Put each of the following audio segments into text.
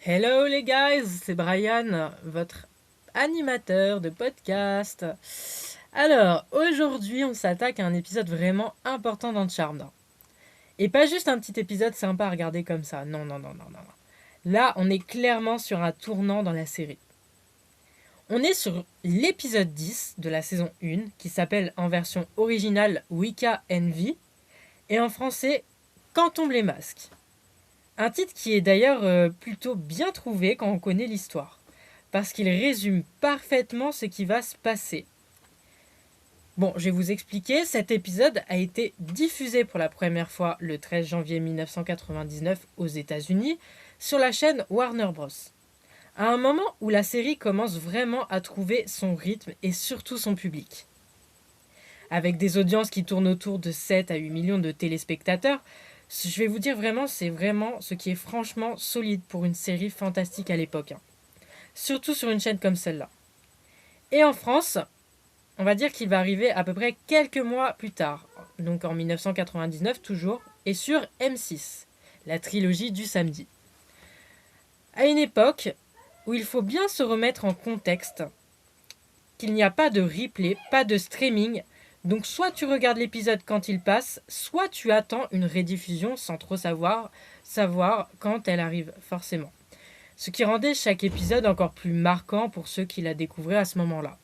Hello les guys, c'est Brian, votre animateur de podcast. Alors, aujourd'hui, on s'attaque à un épisode vraiment important dans Charmed. Et pas juste un petit épisode sympa à regarder comme ça. Non, non, non, non, non, non. Là, on est clairement sur un tournant dans la série. On est sur l'épisode 10 de la saison 1, qui s'appelle en version originale Wicca Envy, et en français Quand tombent les masques. Un titre qui est d'ailleurs plutôt bien trouvé quand on connaît l'histoire, parce qu'il résume parfaitement ce qui va se passer. Bon, je vais vous expliquer, cet épisode a été diffusé pour la première fois le 13 janvier 1999 aux États-Unis sur la chaîne Warner Bros. À un moment où la série commence vraiment à trouver son rythme et surtout son public. Avec des audiences qui tournent autour de 7 à 8 millions de téléspectateurs, je vais vous dire vraiment, c'est vraiment ce qui est franchement solide pour une série fantastique à l'époque. Surtout sur une chaîne comme celle-là. Et en France, on va dire qu'il va arriver à peu près quelques mois plus tard, donc en 1999 toujours, et sur M6, la trilogie du samedi. À une époque où il faut bien se remettre en contexte, qu'il n'y a pas de replay, pas de streaming, donc soit tu regardes l'épisode quand il passe, soit tu attends une rediffusion sans trop savoir quand elle arrive forcément. Ce qui rendait chaque épisode encore plus marquant pour ceux qui la découvraient à ce moment-là.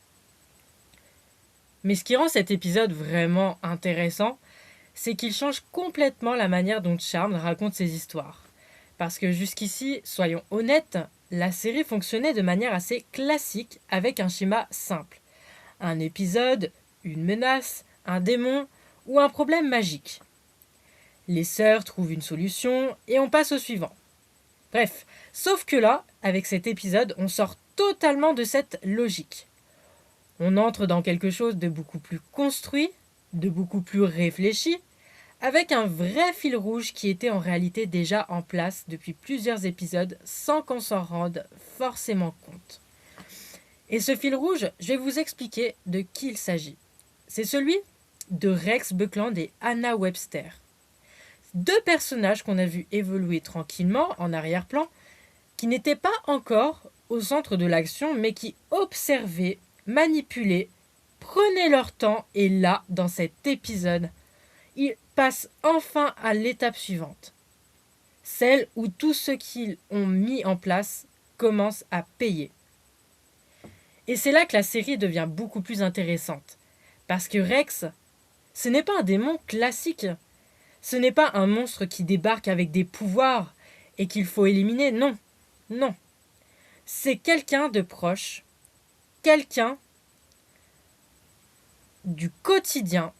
Mais ce qui rend cet épisode vraiment intéressant, c'est qu'il change complètement la manière dont Charmed raconte ses histoires. Parce que jusqu'ici, soyons honnêtes, la série fonctionnait de manière assez classique avec un schéma simple. Un épisode, une menace, un démon ou un problème magique. Les sœurs trouvent une solution et on passe au suivant. Bref, sauf que là, avec cet épisode, on sort totalement de cette logique. On entre dans quelque chose de beaucoup plus construit, de beaucoup plus réfléchi, avec un vrai fil rouge qui était en réalité déjà en place depuis plusieurs épisodes sans qu'on s'en rende forcément compte. Et ce fil rouge, je vais vous expliquer de qui il s'agit. C'est celui de Rex Buckland et Anna Webster. Deux personnages qu'on a vus évoluer tranquillement en arrière-plan, qui n'étaient pas encore au centre de l'action, mais qui observaient, manipulaient, prenaient leur temps, et là, dans cet épisode, ils passent enfin à l'étape suivante. Celle où tout ce qu'ils ont mis en place commence à payer. Et c'est là que la série devient beaucoup plus intéressante. Parce que Rex, ce n'est pas un démon classique. Ce n'est pas un monstre qui débarque avec des pouvoirs et qu'il faut éliminer. Non, non. C'est quelqu'un de proche, quelqu'un du quotidien.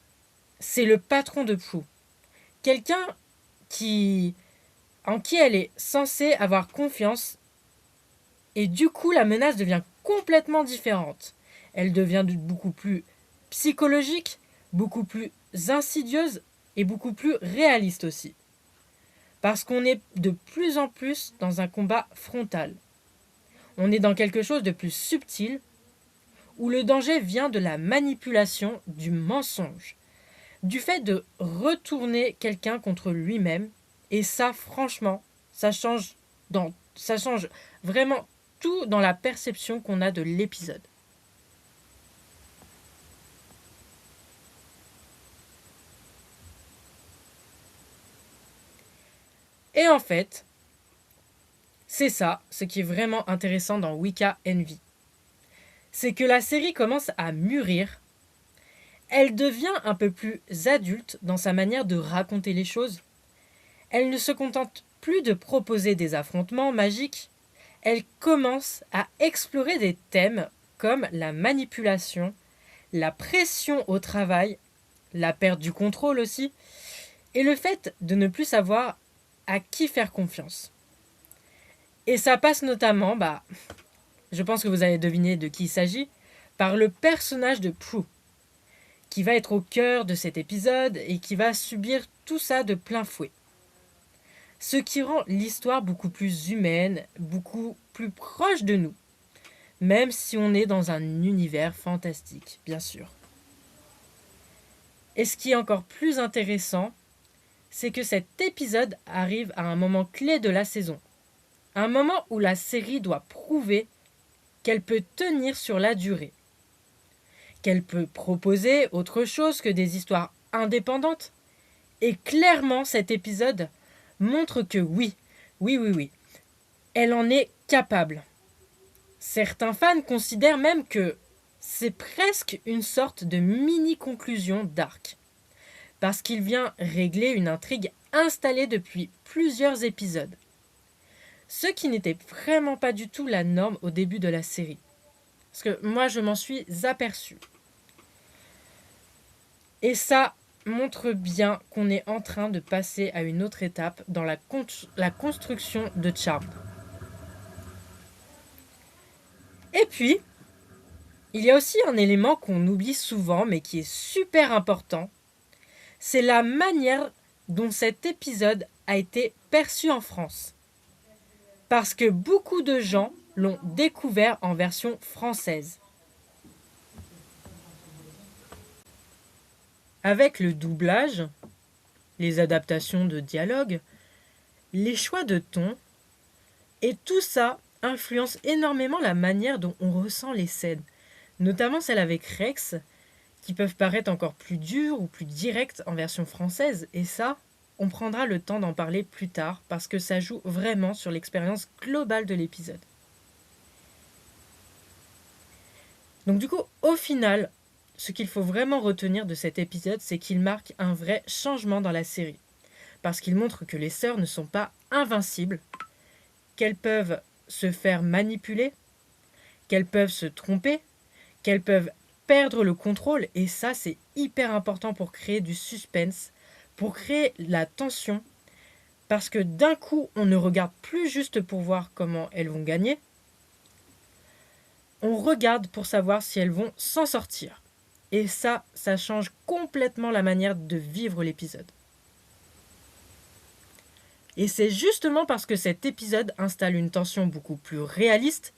C'est le patron de Prue. Quelqu'un qui, en qui elle est censée avoir confiance. Et du coup, la menace devient complètement différente. Elle devient beaucoup plus psychologique, beaucoup plus insidieuse et beaucoup plus réaliste aussi. Parce qu'on est de plus en plus dans un combat frontal. On est dans quelque chose de plus subtil, où le danger vient de la manipulation, du mensonge, du fait de retourner quelqu'un contre lui-même. Et ça, franchement, ça change vraiment tout dans la perception qu'on a de l'épisode. Et en fait, c'est ça, ce qui est vraiment intéressant dans Wicca Envy. C'est que la série commence à mûrir, elle devient un peu plus adulte dans sa manière de raconter les choses. Elle ne se contente plus de proposer des affrontements magiques, elle commence à explorer des thèmes comme la manipulation, la pression au travail, la perte du contrôle aussi, et le fait de ne plus savoir à qui faire confiance. Et ça passe notamment, je pense que vous avez deviné de qui il s'agit, par le personnage de Prue, qui va être au cœur de cet épisode et qui va subir tout ça de plein fouet. Ce qui rend l'histoire beaucoup plus humaine, beaucoup plus proche de nous, même si on est dans un univers fantastique, bien sûr. Et ce qui est encore plus intéressant, c'est que cet épisode arrive à un moment clé de la saison, Un moment où la série doit prouver qu'elle peut tenir sur la durée, qu'elle peut proposer autre chose que des histoires indépendantes. Et clairement, cet épisode montre que oui, elle en est capable. Certains fans considèrent même que c'est presque une sorte de mini-conclusion d'arc, parce qu'il vient régler une intrigue installée depuis plusieurs épisodes. Ce qui n'était vraiment pas du tout la norme au début de la série. Parce que moi, je m'en suis aperçue. Et ça montre bien qu'on est en train de passer à une autre étape dans la construction de Charmed. Et puis, il y a aussi un élément qu'on oublie souvent, mais qui est super important. C'est la manière dont cet épisode a été perçu en France. Parce que beaucoup de gens l'ont découvert en version française. Avec le doublage, les adaptations de dialogue, les choix de ton, et tout ça influence énormément la manière dont on ressent les scènes, notamment celles avec Rex, qui peuvent paraître encore plus dures ou plus directes en version française, et ça, on prendra le temps d'en parler plus tard, parce que ça joue vraiment sur l'expérience globale de l'épisode. Donc du coup, au final, ce qu'il faut vraiment retenir de cet épisode, c'est qu'il marque un vrai changement dans la série. Parce qu'il montre que les sœurs ne sont pas invincibles, qu'elles peuvent se faire manipuler, qu'elles peuvent se tromper, qu'elles peuvent perdre le contrôle, et ça c'est hyper important pour créer du suspense, pour créer la tension, parce que d'un coup on ne regarde plus juste pour voir comment elles vont gagner, on regarde pour savoir si elles vont s'en sortir. Et ça change complètement la manière de vivre l'épisode. Et c'est justement parce que cet épisode installe une tension beaucoup plus réaliste,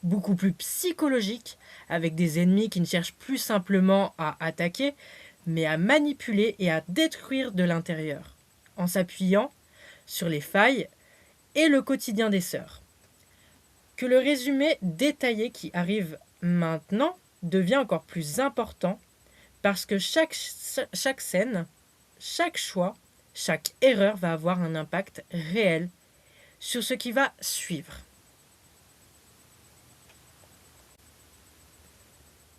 beaucoup plus psychologique, avec des ennemis qui ne cherchent plus simplement à attaquer, mais à manipuler et à détruire de l'intérieur, en s'appuyant sur les failles et le quotidien des sœurs. Que le résumé détaillé qui arrive maintenant devient encore plus important parce que chaque scène, chaque choix, chaque erreur va avoir un impact réel sur ce qui va suivre.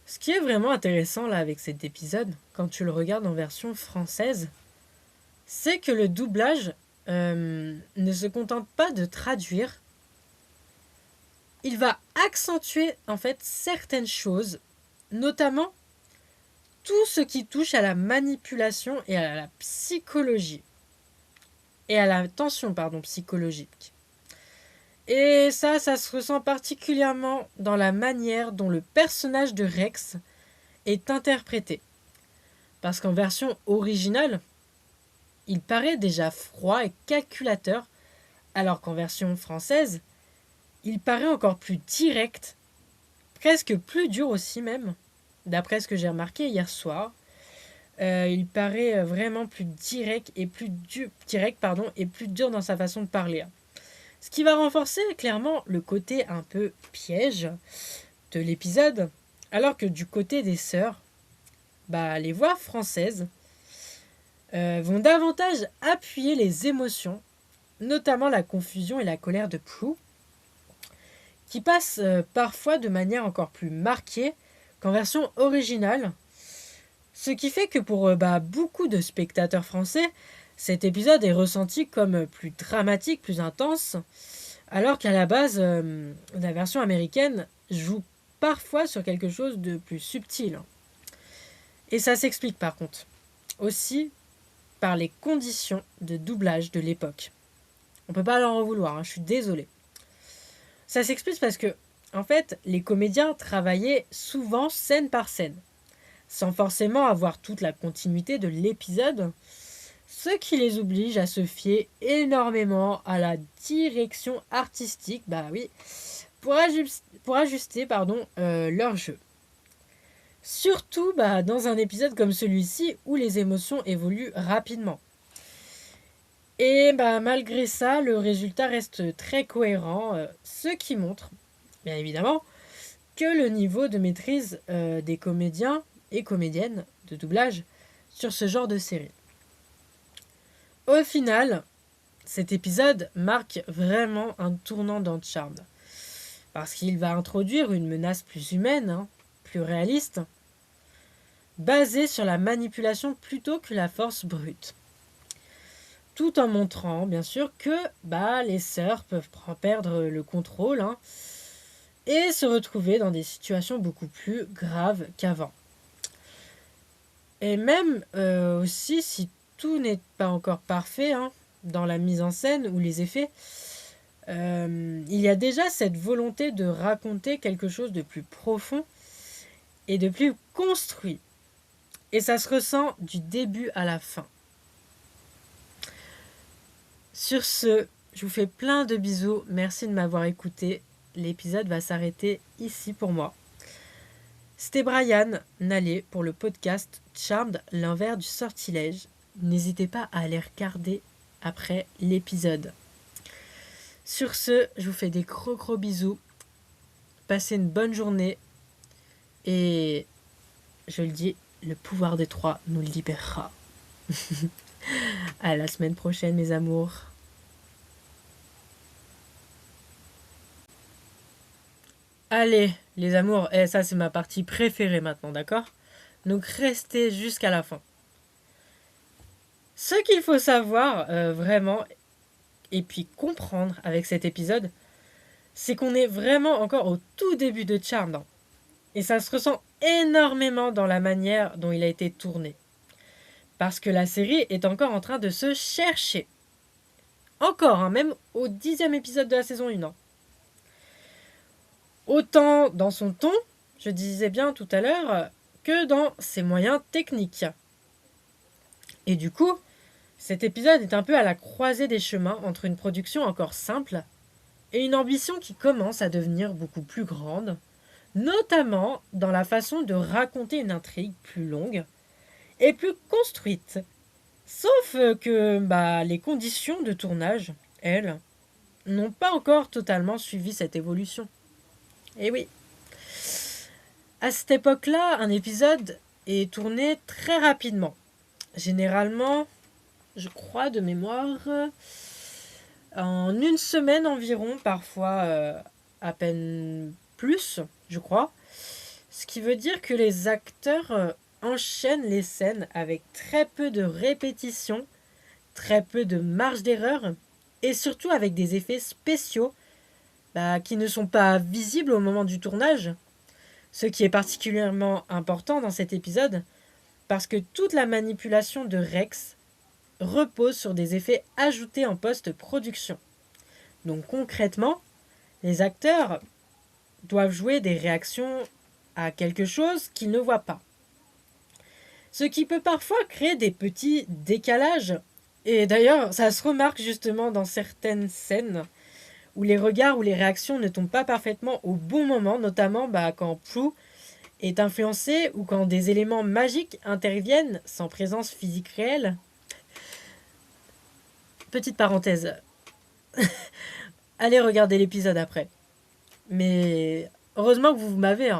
Ce qui est vraiment intéressant là avec cet épisode, quand tu le regardes en version française, c'est que le doublage ne se contente pas de traduire. Il va accentuer en fait certaines choses, notamment tout ce qui touche à la manipulation et à la psychologie. Et à la tension psychologique. Et ça se ressent particulièrement dans la manière dont le personnage de Rex est interprété. Parce qu'en version originale, il paraît déjà froid et calculateur, alors qu'en version française, il paraît encore plus direct, presque plus dur aussi même, d'après ce que j'ai remarqué hier soir. Il paraît vraiment plus direct et plus dur dans sa façon de parler. Ce qui va renforcer clairement le côté un peu piège de l'épisode, alors que du côté des sœurs, les voix françaises vont davantage appuyer les émotions, notamment la confusion et la colère de Prue, qui passent parfois de manière encore plus marquée qu'en version originale. Ce qui fait que pour beaucoup de spectateurs français, cet épisode est ressenti comme plus dramatique, plus intense, alors qu'à la base, la version américaine joue parfois sur quelque chose de plus subtil. Et ça s'explique par contre aussi par les conditions de doublage de l'époque. On peut pas leur en vouloir, je suis désolée. Ça s'explique parce que, en fait, les comédiens travaillaient souvent scène par scène, sans forcément avoir toute la continuité de l'épisode, ce qui les oblige à se fier énormément à la direction artistique, pour ajuster leur jeu. Surtout dans un épisode comme celui-ci où les émotions évoluent rapidement. Et bah, malgré ça, le résultat reste très cohérent, ce qui montre, bien évidemment, que le niveau de maîtrise des comédiens et comédiennes de doublage sur ce genre de série. Au final, cet épisode marque vraiment un tournant dans Charmed, parce qu'il va introduire une menace plus humaine, plus réaliste, basée sur la manipulation plutôt que la force brute. Tout en montrant, bien sûr, que les sœurs peuvent perdre le contrôle et se retrouver dans des situations beaucoup plus graves qu'avant. Et même aussi, si tout n'est pas encore parfait dans la mise en scène ou les effets, il y a déjà cette volonté de raconter quelque chose de plus profond et de plus construit. Et ça se ressent du début à la fin. Sur ce, je vous fais plein de bisous. Merci de m'avoir écouté. L'épisode va s'arrêter ici pour moi. C'était Brian Nallé pour le podcast Charmed, l'envers du sortilège. N'hésitez pas à aller regarder après l'épisode. Sur ce, je vous fais des gros bisous. Passez une bonne journée. Et je le dis, le pouvoir des trois nous libérera. À la semaine prochaine, mes amours. Allez, les amours, ça c'est ma partie préférée maintenant, d'accord? Donc restez jusqu'à la fin. Ce qu'il faut savoir vraiment, et puis comprendre avec cet épisode, c'est qu'on est vraiment encore au tout début de Charmed. Et ça se ressent énormément dans la manière dont il a été tourné. Parce que la série est encore en train de se chercher. Encore, même au 10e épisode de la saison 1. Autant dans son ton, je disais bien tout à l'heure, que dans ses moyens techniques. Et du coup, cet épisode est un peu à la croisée des chemins entre une production encore simple et une ambition qui commence à devenir beaucoup plus grande, notamment dans la façon de raconter une intrigue plus longue et plus construite. Sauf que les conditions de tournage, elles, n'ont pas encore totalement suivi cette évolution. Et oui. À cette époque-là, un épisode est tourné très rapidement. Généralement, je crois de mémoire, en une semaine environ, parfois à peine plus, je crois. Ce qui veut dire que les acteurs enchaînent les scènes avec très peu de répétitions, très peu de marge d'erreur, et surtout avec des effets spéciaux qui ne sont pas visibles au moment du tournage. Ce qui est particulièrement important dans cet épisode, parce que toute la manipulation de Rex repose sur des effets ajoutés en post-production. Donc concrètement, les acteurs doivent jouer des réactions à quelque chose qu'ils ne voient pas. Ce qui peut parfois créer des petits décalages. Et d'ailleurs, ça se remarque justement dans certaines scènes où les regards ou les réactions ne tombent pas parfaitement au bon moment, notamment quand Prue est influencé ou quand des éléments magiques interviennent sans présence physique réelle. Petite parenthèse. Allez regarder l'épisode après. Mais heureusement que vous m'avez.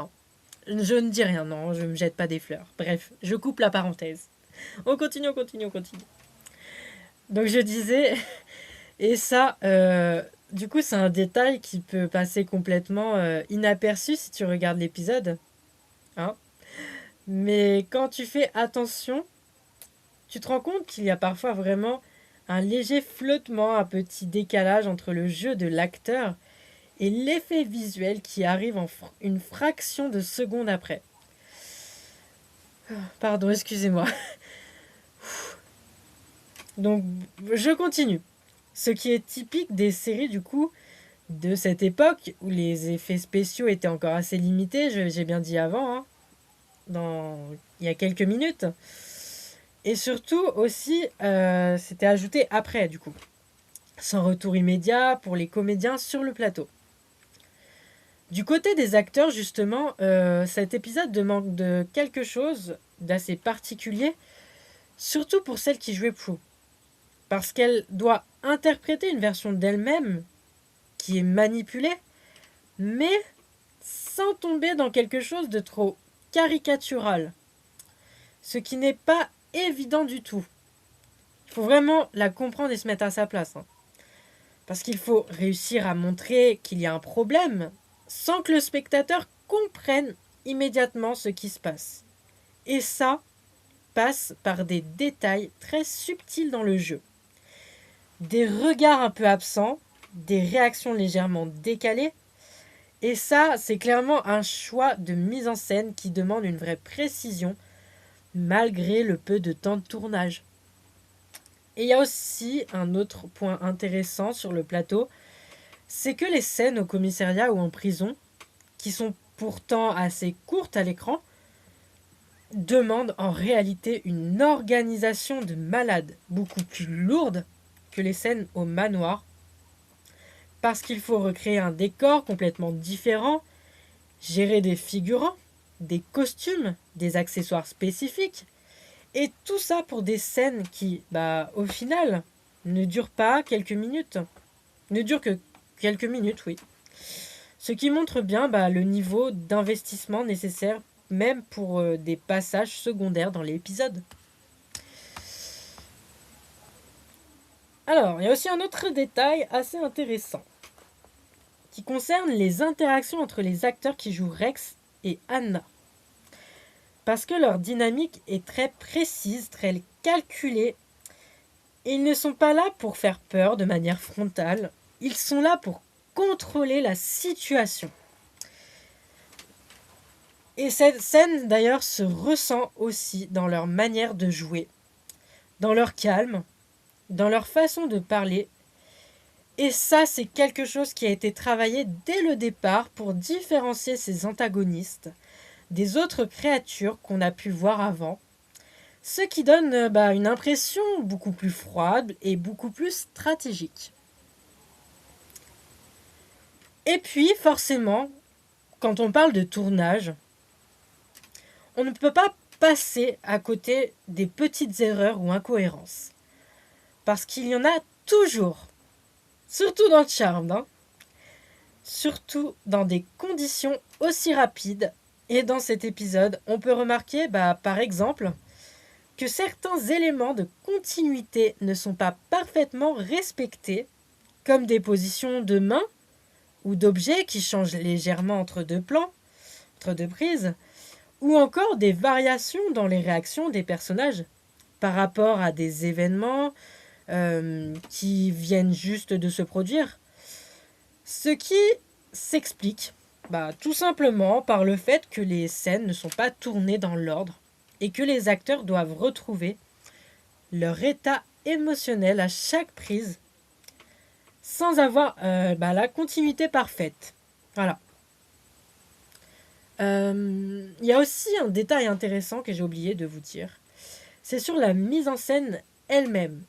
Je ne dis rien, non, je ne me jette pas des fleurs. Bref, je coupe la parenthèse. On continue. Donc je disais, et ça, du coup c'est un détail qui peut passer complètement inaperçu si tu regardes l'épisode. Mais quand tu fais attention, tu te rends compte qu'il y a parfois vraiment un léger flottement, un petit décalage entre le jeu de l'acteur et l'effet visuel qui arrive en une fraction de seconde après. Pardon, excusez-moi. Donc, je continue. Ce qui est typique des séries, du coup, de cette époque, où les effets spéciaux étaient encore assez limités, j'ai bien dit avant, il y a quelques minutes. Et surtout aussi, c'était ajouté après, du coup. Sans retour immédiat pour les comédiens sur le plateau. Du côté des acteurs, justement, cet épisode demande de quelque chose d'assez particulier, surtout pour celle qui jouait Prue. parce qu'elle doit interpréter une version d'elle-même qui est manipulée, mais sans tomber dans quelque chose de trop caricatural, ce qui n'est pas évident du tout. Il faut vraiment la comprendre et se mettre à sa place, hein. Parce qu'il faut réussir à montrer qu'il y a un problème sans que le spectateur comprenne immédiatement ce qui se passe. Et ça passe par des détails très subtils dans le jeu. Des regards un peu absents, des réactions légèrement décalées. Et ça, c'est clairement un choix de mise en scène qui demande une vraie précision malgré le peu de temps de tournage. Et il y a aussi un autre point intéressant sur le plateau, c'est que les scènes au commissariat ou en prison, qui sont pourtant assez courtes à l'écran, demandent en réalité une organisation de malade beaucoup plus lourde que les scènes au manoir, parce qu'il faut recréer un décor complètement différent, gérer des figurants, des costumes, des accessoires spécifiques, et tout ça pour des scènes qui, au final, ne durent pas quelques minutes. Ne durent que quelques minutes, oui. Ce qui montre bien le niveau d'investissement nécessaire, même pour des passages secondaires dans l'épisode. Alors, il y a aussi un autre détail assez intéressant, qui concerne les interactions entre les acteurs qui jouent Rex et Anna. Parce que leur dynamique est très précise, très calculée. Et ils ne sont pas là pour faire peur de manière frontale. Ils sont là pour contrôler la situation. Et cette scène, d'ailleurs, se ressent aussi dans leur manière de jouer, dans leur calme, dans leur façon de parler. Et ça, c'est quelque chose qui a été travaillé dès le départ pour différencier ces antagonistes des autres créatures qu'on a pu voir avant, ce qui donne une impression beaucoup plus froide et beaucoup plus stratégique. Et puis, forcément, quand on parle de tournage, on ne peut pas passer à côté des petites erreurs ou incohérences. Parce qu'il y en a toujours, surtout dans Charmed, hein. Surtout dans des conditions aussi rapides. Et dans cet épisode, on peut remarquer, par exemple, que certains éléments de continuité ne sont pas parfaitement respectés, comme des positions de main ou d'objets qui changent légèrement entre deux plans, entre deux prises, ou encore des variations dans les réactions des personnages par rapport à des événements qui viennent juste de se produire. Ce qui s'explique tout simplement par le fait que les scènes ne sont pas tournées dans l'ordre et que les acteurs doivent retrouver leur état émotionnel à chaque prise sans avoir la continuité parfaite. Voilà. Il y a aussi un détail intéressant que j'ai oublié de vous dire. C'est sur la mise en scène elle-même.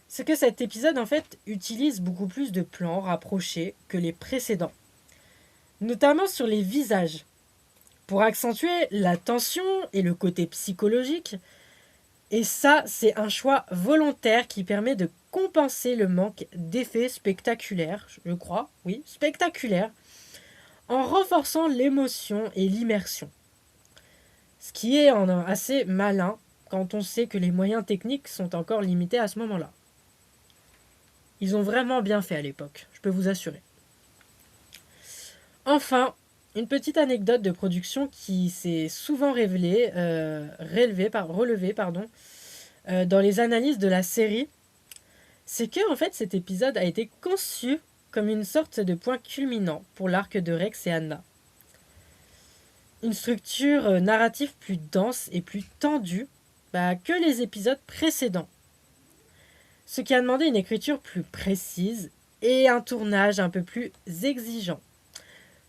C'est que cet épisode, en fait, utilise beaucoup plus de plans rapprochés que les précédents. Notamment sur les visages, pour accentuer la tension et le côté psychologique. Et ça, c'est un choix volontaire qui permet de compenser le manque d'effets spectaculaires, je crois, oui, spectaculaires, en renforçant l'émotion et l'immersion. Ce qui est assez malin quand on sait que les moyens techniques sont encore limités à ce moment-là. Ils ont vraiment bien fait à l'époque, je peux vous assurer. Enfin, une petite anecdote de production qui s'est souvent relevée dans les analyses de la série, c'est que en fait cet épisode a été conçu comme une sorte de point culminant pour l'arc de Rex et Anna. Une structure narrative plus dense et plus tendue que les épisodes précédents. Ce qui a demandé une écriture plus précise et un tournage un peu plus exigeant.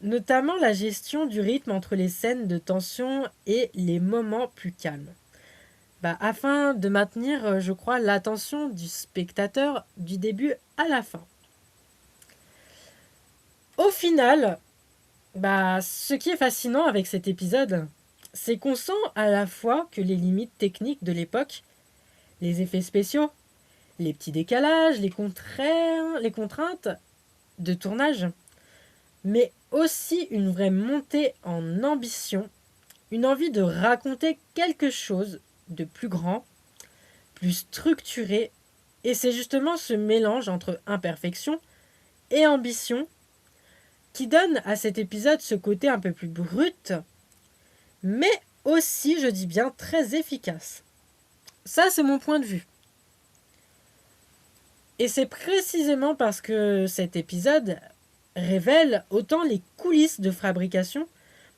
Notamment la gestion du rythme entre les scènes de tension et les moments plus calmes. Afin de maintenir, je crois, l'attention du spectateur du début à la fin. Au final, ce qui est fascinant avec cet épisode, c'est qu'on sent à la fois que les limites techniques de l'époque, les effets spéciaux, les petits décalages, les contraintes de tournage, mais aussi une vraie montée en ambition, une envie de raconter quelque chose de plus grand, plus structuré, et c'est justement ce mélange entre imperfection et ambition qui donne à cet épisode ce côté un peu plus brut, mais aussi, je dis bien, très efficace. Ça, c'est mon point de vue. Et c'est précisément parce que cet épisode révèle autant les coulisses de fabrication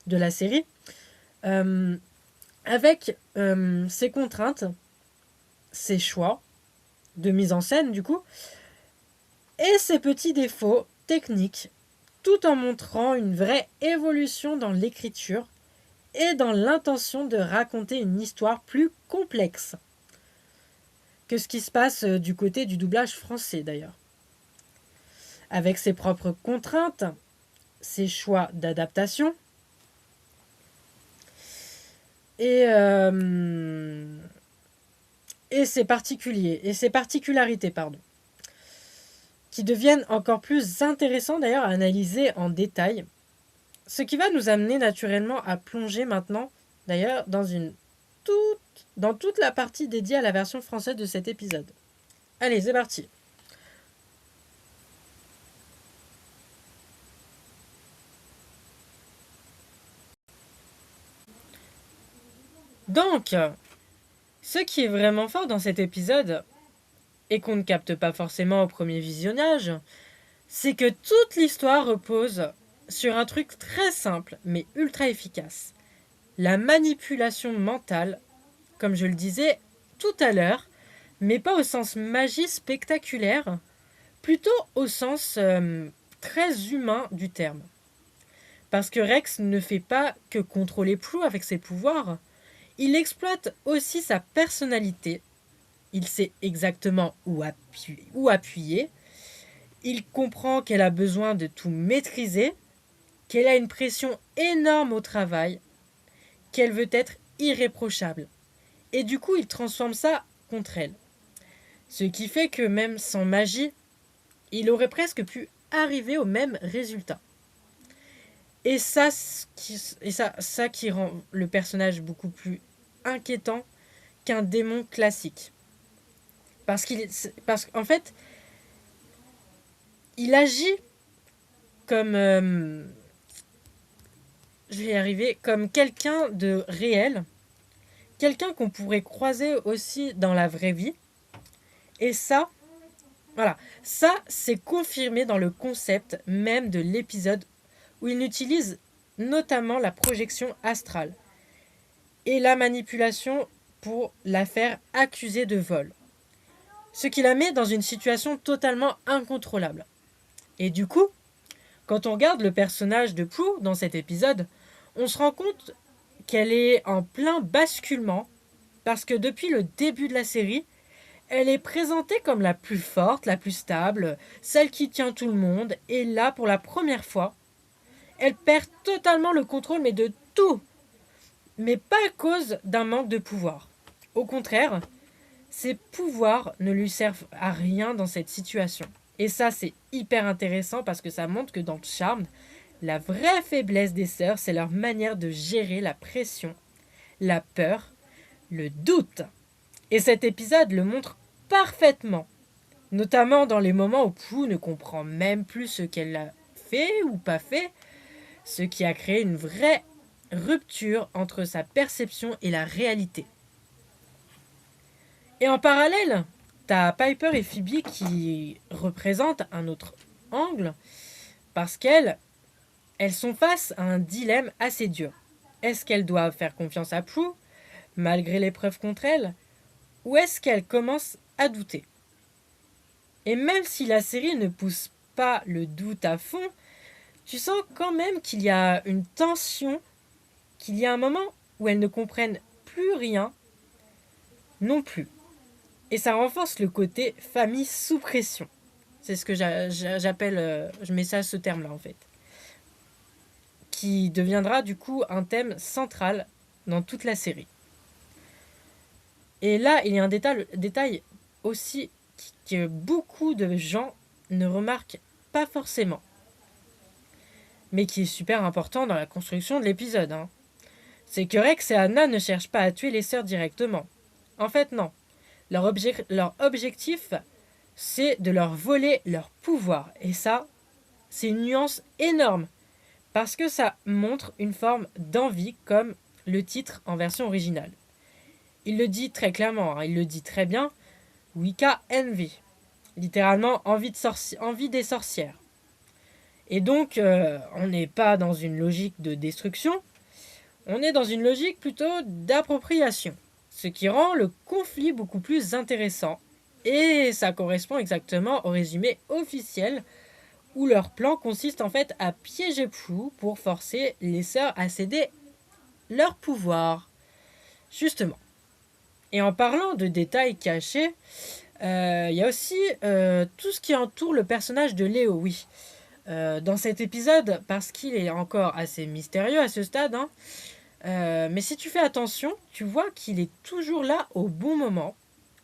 de la série, euh, avec ses contraintes, ses choix de mise en scène du coup, et ses petits défauts techniques, tout en montrant une vraie évolution dans l'écriture et dans l'intention de raconter une histoire plus complexe que ce qui se passe du côté du doublage français d'ailleurs. Avec ses propres contraintes, ses choix d'adaptation et ses particularités, qui deviennent encore plus intéressants d'ailleurs à analyser en détail, ce qui va nous amener naturellement à plonger maintenant d'ailleurs dans toute la partie dédiée à la version française de cet épisode. Allez, c'est parti. Donc, ce qui est vraiment fort dans cet épisode, et qu'on ne capte pas forcément au premier visionnage, c'est que toute l'histoire repose sur un truc très simple mais ultra efficace. La manipulation mentale, comme je le disais tout à l'heure, mais pas au sens magie spectaculaire, plutôt au sens très humain du terme. Parce que Rex ne fait pas que contrôler Prue avec ses pouvoirs, il exploite aussi sa personnalité. Il sait exactement où appuyer. Il comprend qu'elle a besoin de tout maîtriser, qu'elle a une pression énorme au travail, qu'elle veut être irréprochable. Et du coup, il transforme ça contre elle. Ce qui fait que même sans magie, il aurait presque pu arriver au même résultat. Et ça qui rend le personnage beaucoup plus inquiétant qu'un démon classique. Parce qu'en fait, il agit comme... je vais y arriver. Comme quelqu'un de réel. Quelqu'un qu'on pourrait croiser aussi dans la vraie vie. Et ça, voilà. Ça, c'est confirmé dans le concept même de l'épisode où il utilise notamment la projection astrale et la manipulation pour la faire accuser de vol. Ce qui la met dans une situation totalement incontrôlable. Et du coup, quand on regarde le personnage de Prue dans cet épisode, on se rend compte qu'elle est en plein basculement parce que depuis le début de la série, elle est présentée comme la plus forte, la plus stable, celle qui tient tout le monde, et là, pour la première fois, elle perd totalement le contrôle, mais de tout, mais pas à cause d'un manque de pouvoir. Au contraire, ses pouvoirs ne lui servent à rien dans cette situation. Et ça, c'est hyper intéressant parce que ça montre que dans Charmed, la vraie faiblesse des sœurs, c'est leur manière de gérer la pression, la peur, le doute. Et cet épisode le montre parfaitement, notamment dans les moments où Prue ne comprend même plus ce qu'elle a fait ou pas fait, ce qui a créé une vraie rupture entre sa perception et la réalité. Et en parallèle, t'as Piper et Phoebe qui représentent un autre angle parce qu'elles sont face à un dilemme assez dur. Est-ce qu'elles doivent faire confiance à Prue malgré les preuves contre elle, ou est-ce qu'elles commencent à douter? Et même si la série ne pousse pas le doute à fond, tu sens quand même qu'il y a une tension, qu'il y a un moment où elles ne comprennent plus rien non plus. Et ça renforce le côté famille sous pression. C'est ce que j'appelle, je mets ça ce terme-là en fait. Qui deviendra du coup un thème central dans toute la série. Et là, il y a un détail aussi que beaucoup de gens ne remarquent pas forcément, mais qui est super important dans la construction de l'épisode, hein. C'est que Rex et Anna ne cherchent pas à tuer les sœurs directement. En fait, non. Leur objectif, c'est de leur voler leur pouvoir. Et ça, c'est une nuance énorme. Parce que ça montre une forme d'envie, comme le titre en version originale. Il le dit très clairement, hein, il le dit très bien. Wicca Envy. Littéralement, envie des sorcières. Et donc, on n'est pas dans une logique de destruction, on est dans une logique plutôt d'appropriation. Ce qui rend le conflit beaucoup plus intéressant. Et ça correspond exactement au résumé officiel où leur plan consiste en fait à piéger Prue pour forcer les sœurs à céder leur pouvoir. Justement. Et en parlant de détails cachés, il y a aussi tout ce qui entoure le personnage de Léo, oui. Dans cet épisode, parce qu'il est encore assez mystérieux à ce stade, hein, mais si tu fais attention, tu vois qu'il est toujours là au bon moment,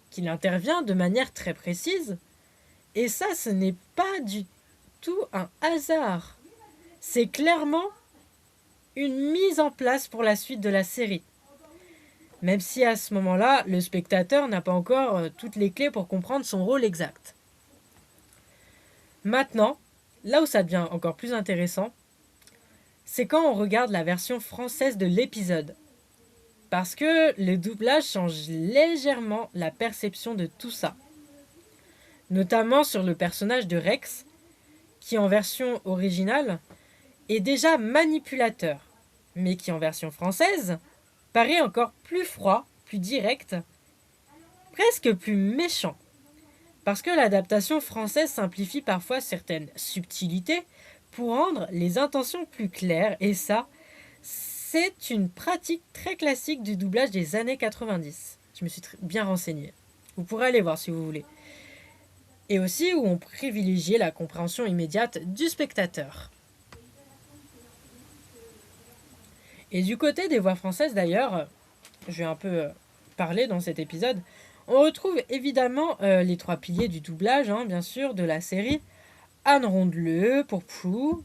qu'il intervient de manière très précise, et ça, ce n'est pas du tout un hasard. C'est clairement une mise en place pour la suite de la série. Même si à ce moment-là, le spectateur n'a pas encore toutes les clés pour comprendre son rôle exact. Maintenant, là où ça devient encore plus intéressant, c'est quand on regarde la version française de l'épisode. Parce que le doublage change légèrement la perception de tout ça. Notamment sur le personnage de Rex, qui en version originale est déjà manipulateur, mais qui en version française paraît encore plus froid, plus direct, presque plus méchant. Parce que l'adaptation française simplifie parfois certaines subtilités pour rendre les intentions plus claires, et ça, c'est une pratique très classique du doublage des années 90. Je me suis bien renseigné. Vous pourrez aller voir si vous voulez. Et aussi où on privilégiait la compréhension immédiate du spectateur. Et du côté des voix françaises d'ailleurs, je vais un peu parler dans cet épisode, on retrouve évidemment les trois piliers du doublage, hein, bien sûr, de la série. Anne Rondeleu pour Prue,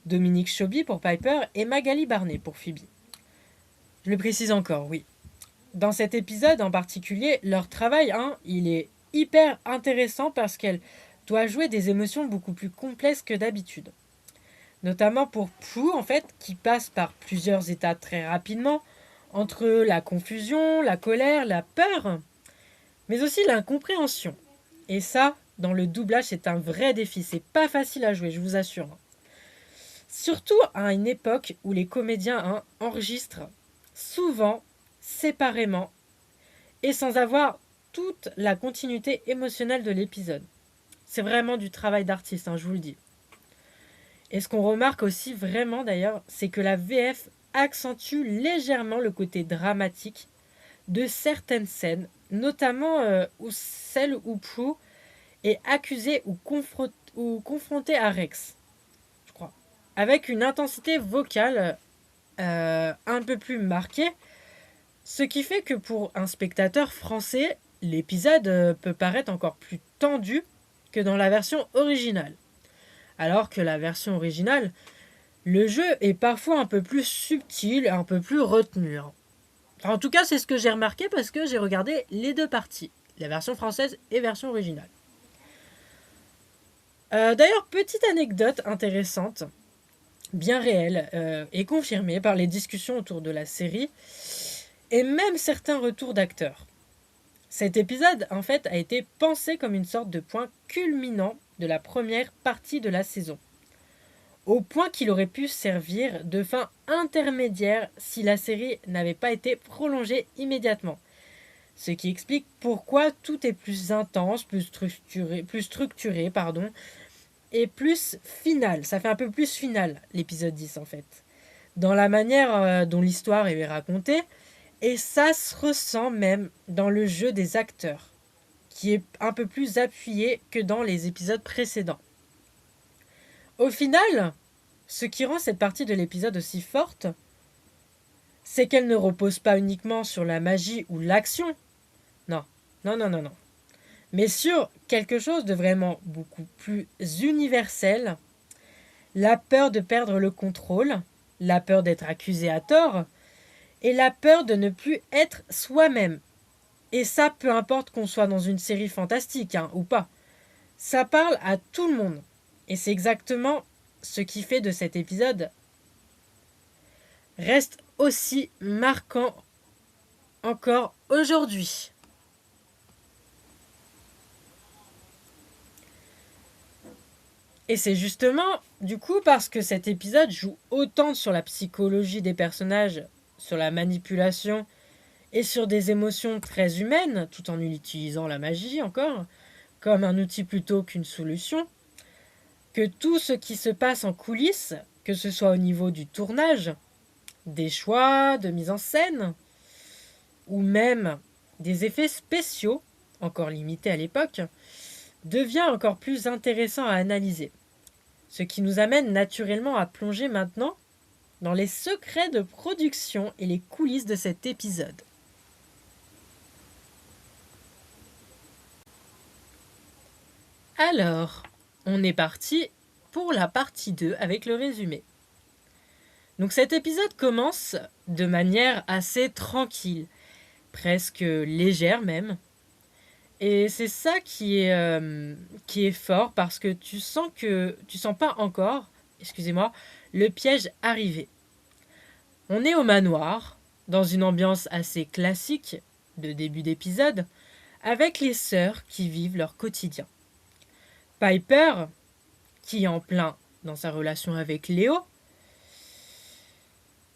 Dominique Choby pour Piper et Magali Barnet pour Phoebe. Je le précise encore, oui. Dans cet épisode en particulier, leur travail, hein, il est hyper intéressant parce qu'elle doit jouer des émotions beaucoup plus complexes que d'habitude. Notamment pour Prue, en fait, qui passe par plusieurs états très rapidement, entre la confusion, la colère, la peur, mais aussi l'incompréhension. Et ça, dans le doublage, c'est un vrai défi. C'est pas facile à jouer, je vous assure. Surtout à une époque où les comédiens, hein, enregistrent souvent, séparément, et sans avoir toute la continuité émotionnelle de l'épisode. C'est vraiment du travail d'artiste, hein, je vous le dis. Et ce qu'on remarque aussi vraiment d'ailleurs, c'est que la VF accentue légèrement le côté dramatique de certaines scènes, notamment celle où Prue est accusée ou confrontée à Rex, je crois, avec une intensité vocale un peu plus marquée, ce qui fait que pour un spectateur français, l'épisode peut paraître encore plus tendu que dans la version originale. Alors que la version originale, le jeu est parfois un peu plus subtil, un peu plus retenu. Enfin, en tout cas, c'est ce que j'ai remarqué parce que j'ai regardé les deux parties, la version française et version originale. D'ailleurs, petite anecdote intéressante, bien réelle, et confirmée par les discussions autour de la série, et même certains retours d'acteurs. Cet épisode, en fait, a été pensé comme une sorte de point culminant de la première partie de la saison, au point qu'il aurait pu servir de fin intermédiaire si la série n'avait pas été prolongée immédiatement. Ce qui explique pourquoi tout est plus intense, plus structuré, et plus final. Ça fait un peu plus final, l'épisode 10 en fait. Dans la manière dont l'histoire est racontée, et ça se ressent même dans le jeu des acteurs, qui est un peu plus appuyé que dans les épisodes précédents. Au final, ce qui rend cette partie de l'épisode aussi forte, c'est qu'elle ne repose pas uniquement sur la magie ou l'action. Non. mais sur quelque chose de vraiment beaucoup plus universel, la peur de perdre le contrôle, la peur d'être accusé à tort, et la peur de ne plus être soi-même. Et ça, peu importe qu'on soit dans une série fantastique ou pas. Ça parle à tout le monde. Et c'est exactement ce qui fait de cet épisode reste aussi marquant encore aujourd'hui. Et c'est justement, du coup, parce que cet épisode joue autant sur la psychologie des personnages, sur la manipulation et sur des émotions très humaines, tout en utilisant la magie encore, comme un outil plutôt qu'une solution, que tout ce qui se passe en coulisses, que ce soit au niveau du tournage, des choix de mise en scène, ou même des effets spéciaux, encore limités à l'époque, devient encore plus intéressant à analyser. Ce qui nous amène naturellement à plonger maintenant dans les secrets de production et les coulisses de cet épisode. Alors, on est parti pour la partie 2 avec le résumé. Donc cet épisode commence de manière assez tranquille, presque légère même. Et c'est ça qui est fort parce que tu sens pas encore, excusez-moi, le piège arriver. On est au manoir, dans une ambiance assez classique de début d'épisode, avec les sœurs qui vivent leur quotidien. Piper, qui est en plein dans sa relation avec Léo.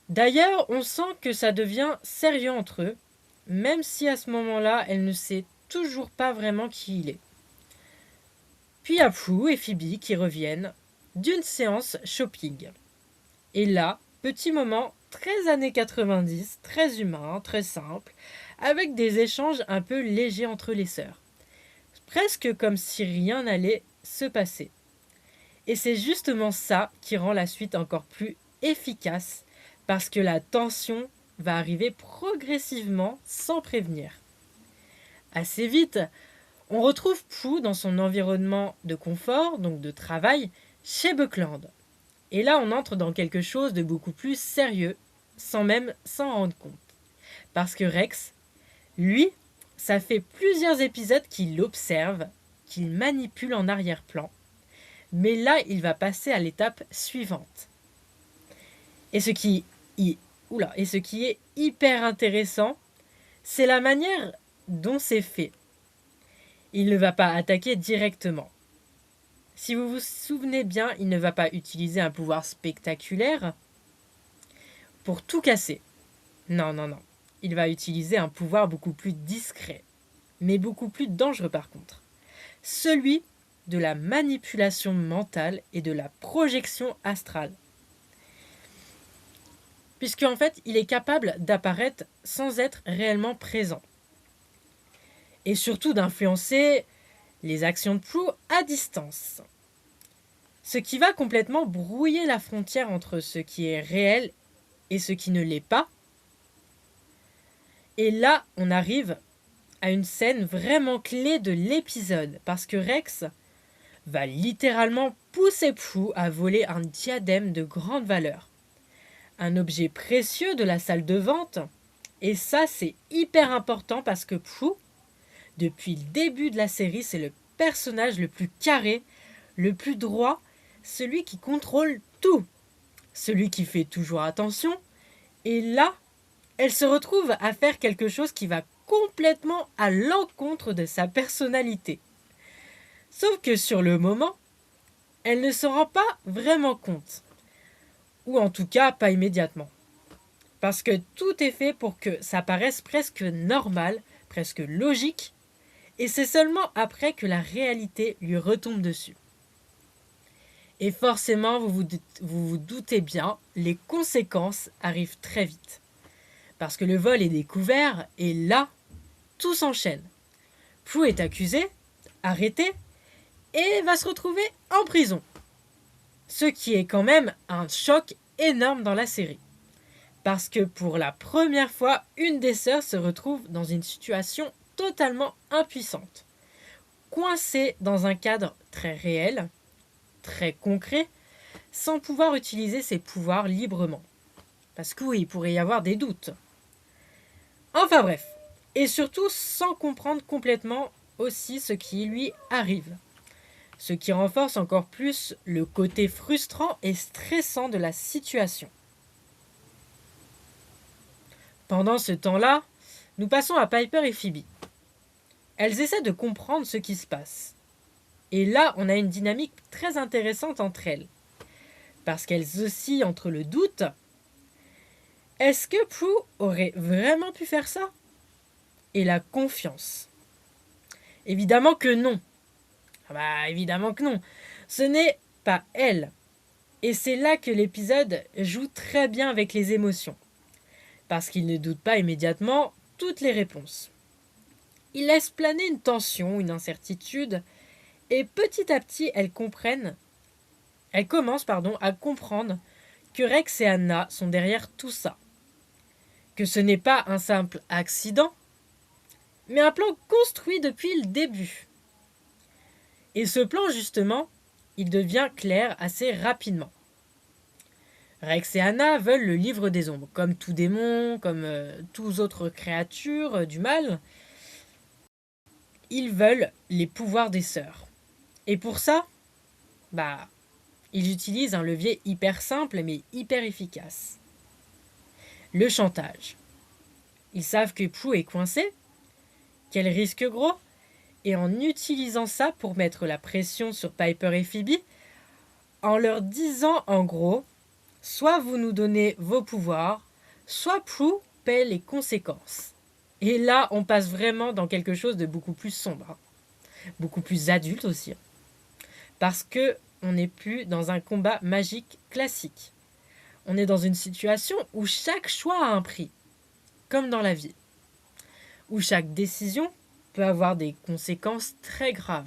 D'ailleurs, on sent que ça devient sérieux entre eux, même si à ce moment-là, elle ne sait toujours pas vraiment qui il est. Puis il y a Prue et Phoebe qui reviennent d'une séance shopping. Et là, petit moment très années 90, très humain, très simple, avec des échanges un peu légers entre les sœurs. Presque comme si rien n'allait se passer. Et c'est justement ça qui rend la suite encore plus efficace, parce que la tension va arriver progressivement sans prévenir. Assez vite, on retrouve Prue dans son environnement de confort, donc de travail, chez Buckland. Et là, on entre dans quelque chose de beaucoup plus sérieux, sans même s'en rendre compte. Parce que Rex, lui, ça fait plusieurs épisodes qu'il l'observe, qu'il manipule en arrière-plan. Mais là, il va passer à l'étape suivante. Et ce qui est hyper intéressant, c'est la manière dont c'est fait. Il ne va pas attaquer directement. Si vous vous souvenez bien, il ne va pas utiliser un pouvoir spectaculaire pour tout casser. Non, non, non. Il va utiliser un pouvoir beaucoup plus discret, mais beaucoup plus dangereux par contre. Celui de la manipulation mentale et de la projection astrale. Puisque en fait, il est capable d'apparaître sans être réellement présent. Et surtout d'influencer les actions de Prue à distance. Ce qui va complètement brouiller la frontière entre ce qui est réel et ce qui ne l'est pas. Et là, on arrive à une scène vraiment clé de l'épisode, parce que Rex va littéralement pousser Prue à voler un diadème de grande valeur. Un objet précieux de la salle de vente. Et ça, c'est hyper important parce que Prue, depuis le début de la série, c'est le personnage le plus carré, le plus droit, celui qui contrôle tout, celui qui fait toujours attention. Et là, elle se retrouve à faire quelque chose qui va complètement à l'encontre de sa personnalité. Sauf que sur le moment, elle ne s'en rend pas vraiment compte. Ou en tout cas, pas immédiatement. Parce que tout est fait pour que ça paraisse presque normal, presque logique, et c'est seulement après que la réalité lui retombe dessus. Et forcément, vous doutez bien, les conséquences arrivent très vite. Parce que le vol est découvert, et là, tout s'enchaîne. Prue est accusé, arrêté, et va se retrouver en prison. Ce qui est quand même un choc énorme dans la série. Parce que pour la première fois, une des sœurs se retrouve dans une situation totalement impuissante. coincé dans un cadre très réel, très concret, sans pouvoir utiliser ses pouvoirs librement. Parce que oui, il pourrait y avoir des doutes. Enfin bref, et surtout sans comprendre complètement aussi ce qui lui arrive. Ce qui renforce encore plus le côté frustrant et stressant de la situation. Pendant ce temps-là, nous passons à Piper et Phoebe. Elles essaient de comprendre ce qui se passe. Et là, on a une dynamique très intéressante entre elles. Parce qu'elles oscillent entre le doute. Est-ce que Prue aurait vraiment pu faire ça? Et la confiance. Évidemment que non. Ah bah évidemment que non. Ce n'est pas elle. Et c'est là que l'épisode joue très bien avec les émotions. Parce qu'il ne doute pas immédiatement toutes les réponses. Il laisse planer une tension, une incertitude, et petit à petit, elles commencent à comprendre que Rex et Anna sont derrière tout ça. Que ce n'est pas un simple accident, mais un plan construit depuis le début. Et ce plan, justement, il devient clair assez rapidement. Rex et Anna veulent le livre des ombres, comme tout démon, comme toutes autres créatures du mal. Ils veulent les pouvoirs des sœurs. Et pour ça, ils utilisent un levier hyper simple mais hyper efficace. Le chantage. Ils savent que Prue est coincée, qu'elle risque gros, et en utilisant ça pour mettre la pression sur Piper et Phoebe, en leur disant en gros, soit vous nous donnez vos pouvoirs, soit Prue paie les conséquences. Et là, on passe vraiment dans quelque chose de beaucoup plus sombre, beaucoup plus adulte aussi. Parce que on n'est plus dans un combat magique classique. On est dans une situation où chaque choix a un prix, comme dans la vie, où chaque décision peut avoir des conséquences très graves.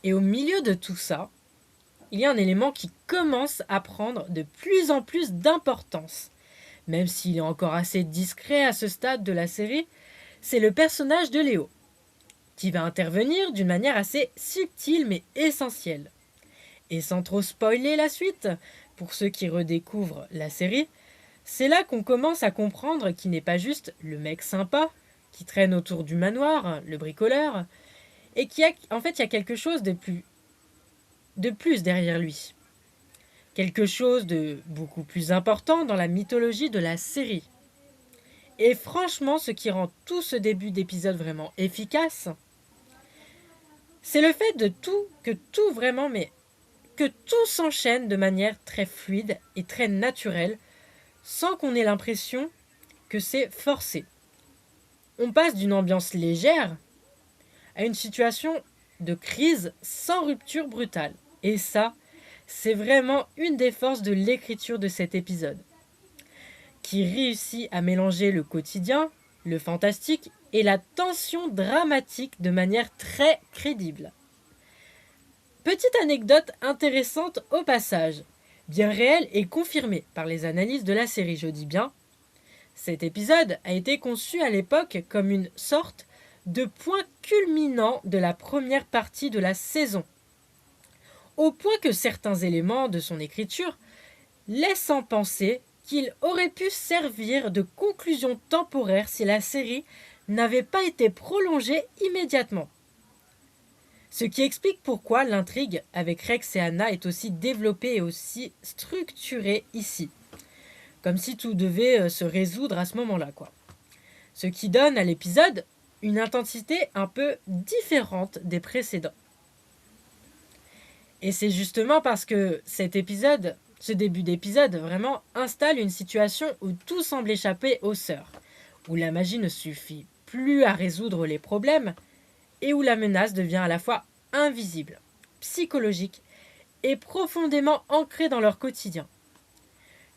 Et au milieu de tout ça, il y a un élément qui commence à prendre de plus en plus d'importance. Même s'il est encore assez discret à ce stade de la série, c'est le personnage de Léo, qui va intervenir d'une manière assez subtile mais essentielle. Et sans trop spoiler la suite, pour ceux qui redécouvrent la série, c'est là qu'on commence à comprendre qu'il n'est pas juste le mec sympa, qui traîne autour du manoir, le bricoleur, et qu'il y a quelque chose de plus derrière lui. Quelque chose de beaucoup plus important dans la mythologie de la série. Et franchement, ce qui rend tout ce début d'épisode vraiment efficace, c'est le fait que tout s'enchaîne de manière très fluide et très naturelle, sans qu'on ait l'impression que c'est forcé. On passe d'une ambiance légère à une situation de crise sans rupture brutale. Et ça, c'est vraiment une des forces de l'écriture de cet épisode, qui réussit à mélanger le quotidien, le fantastique et la tension dramatique de manière très crédible. Petite anecdote intéressante au passage, bien réelle et confirmée par les analyses de la série, je dis bien. Cet épisode a été conçu à l'époque comme une sorte de point culminant de la première partie de la saison, au point que certains éléments de son écriture laissent en penser qu'il aurait pu servir de conclusion temporaire si la série n'avait pas été prolongée immédiatement. Ce qui explique pourquoi l'intrigue avec Rex et Anna est aussi développée et aussi structurée ici. Comme si tout devait se résoudre à ce moment-là, quoi. Ce qui donne à l'épisode une intensité un peu différente des précédents. Et c'est justement parce que ce début d'épisode, vraiment installe une situation où tout semble échapper aux sœurs, où la magie ne suffit plus à résoudre les problèmes, et où la menace devient à la fois invisible, psychologique et profondément ancrée dans leur quotidien.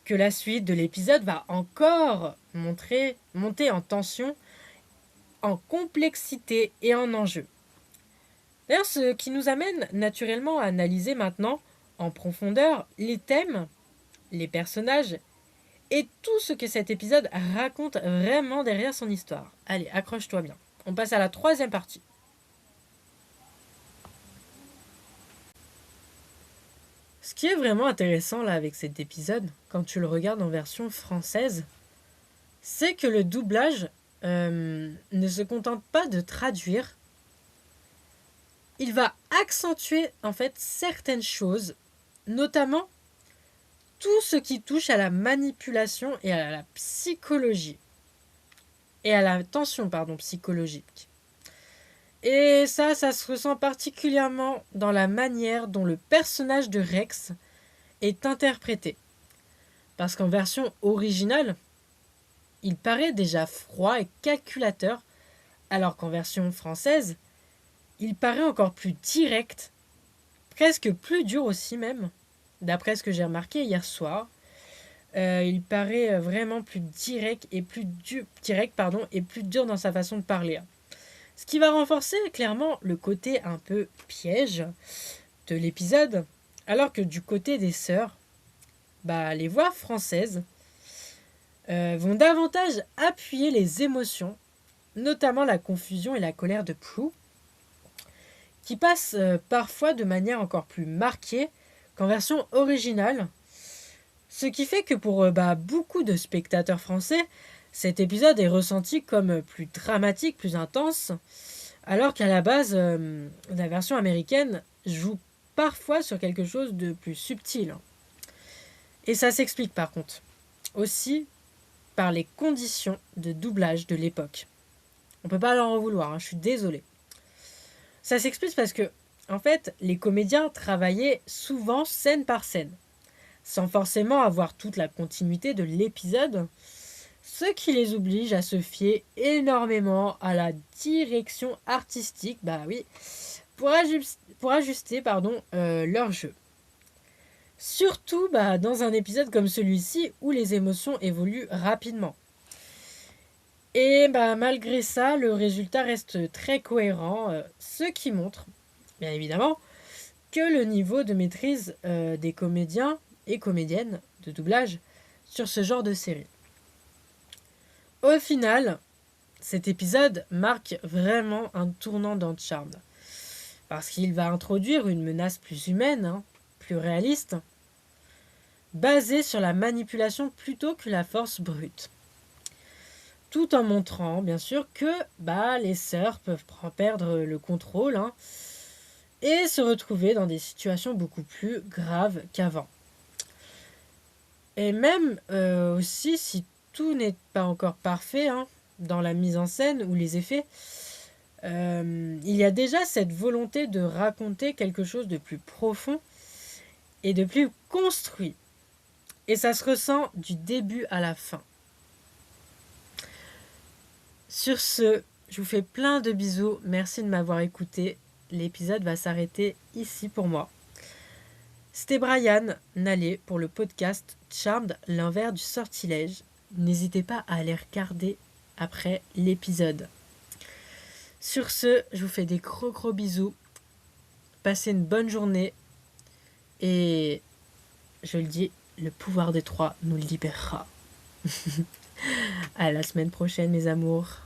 Que la suite de l'épisode va encore monter en tension, en complexité et en enjeu. D'ailleurs, ce qui nous amène naturellement à analyser maintenant en profondeur les thèmes, les personnages et tout ce que cet épisode raconte vraiment derrière son histoire. Allez, accroche-toi bien. On passe à la troisième partie. Ce qui est vraiment intéressant là avec cet épisode, quand tu le regardes en version française, c'est que le doublage ne se contente pas de traduire. Il va accentuer en fait certaines choses, notamment tout ce qui touche à la manipulation et à la psychologie. Et à la tension, psychologique. Et ça se ressent particulièrement dans la manière dont le personnage de Rex est interprété. Parce qu'en version originale, il paraît déjà froid et calculateur, alors qu'en version française, il paraît encore plus direct, presque plus dur aussi même, d'après ce que j'ai remarqué hier soir. Il paraît vraiment plus direct et plus dur dans sa façon de parler. Ce qui va renforcer clairement le côté un peu piège de l'épisode, alors que du côté des sœurs, les voix françaises vont davantage appuyer les émotions, notamment la confusion et la colère de Prue, qui passent parfois de manière encore plus marquée qu'en version originale. Ce qui fait que pour beaucoup de spectateurs français, cet épisode est ressenti comme plus dramatique, plus intense, alors qu'à la base, la version américaine joue parfois sur quelque chose de plus subtil. Et ça s'explique par contre aussi par les conditions de doublage de l'époque. On peut pas leur en vouloir, je suis désolée. Ça s'explique parce que, en fait, les comédiens travaillaient souvent scène par scène, sans forcément avoir toute la continuité de l'épisode, ce qui les oblige à se fier énormément à la direction artistique, pour ajuster leur jeu. Surtout dans un épisode comme celui-ci où les émotions évoluent rapidement. Et malgré ça, le résultat reste très cohérent, ce qui montre, bien évidemment, que le niveau de maîtrise des comédiens et comédiennes de doublage sur ce genre de série. Au final, cet épisode marque vraiment un tournant dans Charmed, parce qu'il va introduire une menace plus humaine, plus réaliste, basée sur la manipulation plutôt que la force brute. Tout en montrant, bien sûr, que les sœurs peuvent perdre le contrôle et se retrouver dans des situations beaucoup plus graves qu'avant. Et même aussi, si tout n'est pas encore parfait dans la mise en scène ou les effets, il y a déjà cette volonté de raconter quelque chose de plus profond et de plus construit. Et ça se ressent du début à la fin. Sur ce, je vous fais plein de bisous. Merci de m'avoir écouté. L'épisode va s'arrêter ici pour moi. C'était Brian Nallet pour le podcast Charmed, l'envers du sortilège. N'hésitez pas à aller regarder après l'épisode. Sur ce, je vous fais des gros bisous. Passez une bonne journée. Et je le dis, le pouvoir des trois nous libérera. À la semaine prochaine, mes amours.